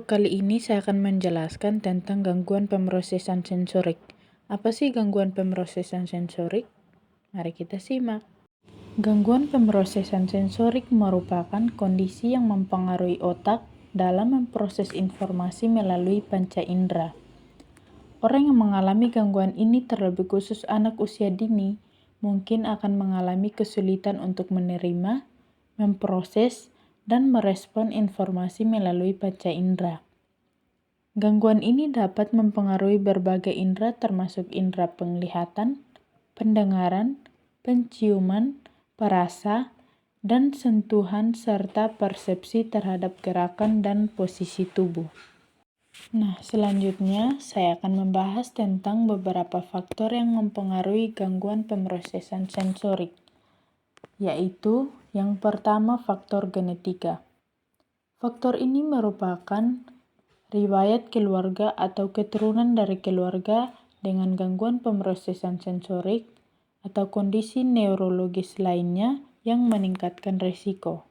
Untuk kali ini saya akan menjelaskan tentang gangguan pemrosesan sensorik. Apa sih gangguan pemrosesan sensorik? Mari kita simak. Gangguan pemrosesan sensorik merupakan kondisi yang mempengaruhi otak dalam memproses informasi melalui panca indera. Orang yang mengalami gangguan ini, terlebih khusus anak usia dini, mungkin akan mengalami kesulitan untuk menerima, memproses, dan merespon informasi melalui panca indera. Gangguan ini dapat mempengaruhi berbagai indera termasuk indera penglihatan, pendengaran, penciuman, perasa, dan sentuhan serta persepsi terhadap gerakan dan posisi tubuh. Nah, selanjutnya saya akan membahas tentang beberapa faktor yang mempengaruhi gangguan pemrosesan sensorik, yaitu yang pertama faktor genetika. Faktor ini merupakan riwayat keluarga atau keturunan dari keluarga dengan gangguan pemrosesan sensorik atau kondisi neurologis lainnya yang meningkatkan risiko.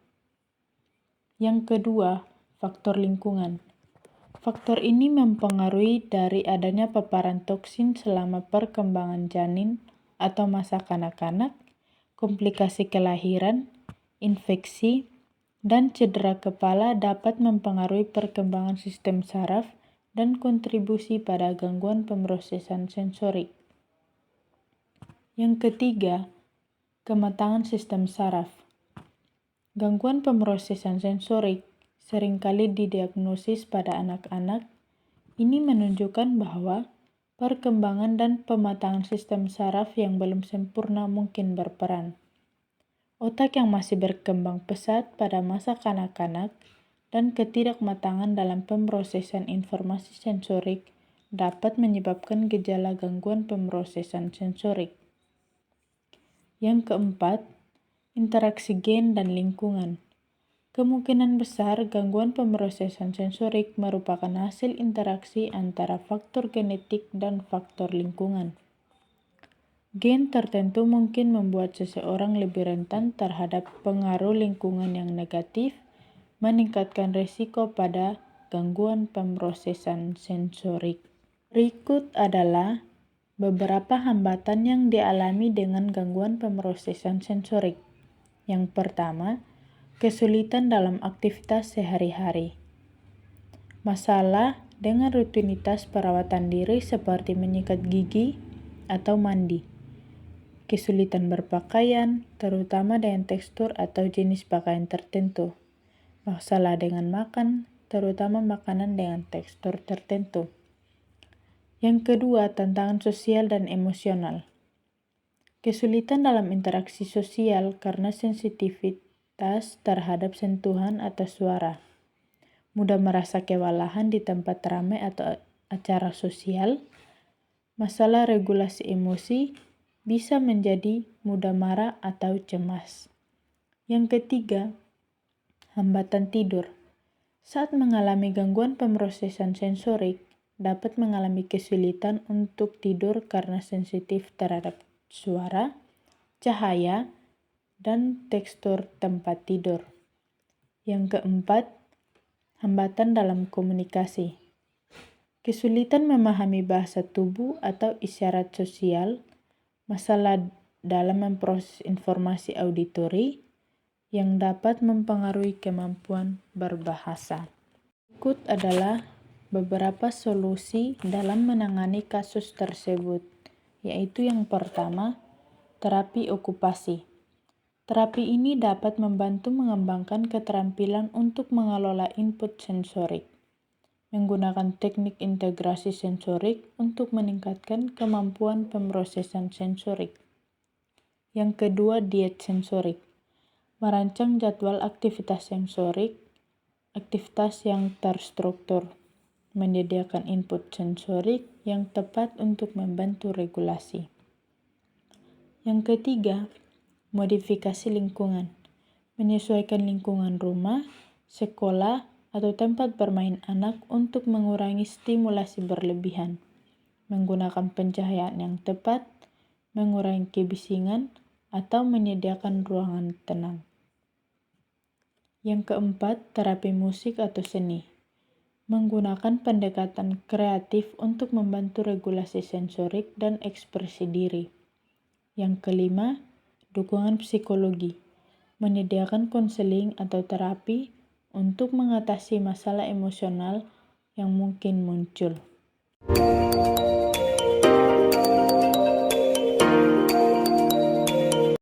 Yang kedua, faktor lingkungan. Faktor ini mempengaruhi dari adanya paparan toksin selama perkembangan janin atau masa kanak-kanak, komplikasi kelahiran, infeksi, dan cedera kepala dapat mempengaruhi perkembangan sistem saraf dan kontribusi pada gangguan pemrosesan sensorik. Yang ketiga, kematangan sistem saraf. Gangguan pemrosesan sensorik seringkali didiagnosis pada anak-anak. Ini menunjukkan bahwa perkembangan dan pematangan sistem saraf yang belum sempurna mungkin berperan. Otak yang masih berkembang pesat pada masa kanak-kanak dan ketidakmatangan dalam pemrosesan informasi sensorik dapat menyebabkan gejala gangguan pemrosesan sensorik. Yang keempat, interaksi gen dan lingkungan. Kemungkinan besar gangguan pemrosesan sensorik merupakan hasil interaksi antara faktor genetik dan faktor lingkungan. Gen tertentu mungkin membuat seseorang lebih rentan terhadap pengaruh lingkungan yang negatif, meningkatkan risiko pada gangguan pemrosesan sensorik. Berikut adalah beberapa hambatan yang dialami dengan gangguan pemrosesan sensorik. Yang pertama, kesulitan dalam aktivitas sehari-hari. Masalah dengan rutinitas perawatan diri seperti menyikat gigi atau mandi. Kesulitan berpakaian, terutama dengan tekstur atau jenis pakaian tertentu. Masalah dengan makan, terutama makanan dengan tekstur tertentu. Yang kedua, tantangan sosial dan emosional. Kesulitan dalam interaksi sosial karena sensitivitas terhadap sentuhan atau suara. Mudah merasa kewalahan di tempat ramai atau acara sosial. Masalah regulasi emosi, bisa menjadi mudah marah atau cemas. Yang ketiga, hambatan tidur. Saat mengalami gangguan pemrosesan sensorik, dapat mengalami kesulitan untuk tidur karena sensitif terhadap suara, cahaya, dan tekstur tempat tidur. Yang keempat, hambatan dalam komunikasi. Kesulitan memahami bahasa tubuh atau isyarat sosial, masalah dalam memproses informasi auditori yang dapat mempengaruhi kemampuan berbahasa. Berikut adalah beberapa solusi dalam menangani kasus tersebut, yaitu yang pertama, terapi okupasi. Terapi ini dapat membantu mengembangkan keterampilan untuk mengelola input sensorik, menggunakan teknik integrasi sensorik untuk meningkatkan kemampuan pemrosesan sensorik. Yang kedua, diet sensorik. Merancang jadwal aktivitas sensorik, aktivitas yang terstruktur, menyediakan input sensorik yang tepat untuk membantu regulasi. Yang ketiga, modifikasi lingkungan. Menyesuaikan lingkungan rumah, sekolah, atau tempat bermain anak untuk mengurangi stimulasi berlebihan, menggunakan pencahayaan yang tepat, mengurangi kebisingan, atau menyediakan ruangan tenang. Yang keempat, terapi musik atau seni. Menggunakan pendekatan kreatif untuk membantu regulasi sensorik dan ekspresi diri. Yang kelima, dukungan psikologi. Menyediakan konseling atau terapi untuk mengatasi masalah emosional yang mungkin muncul.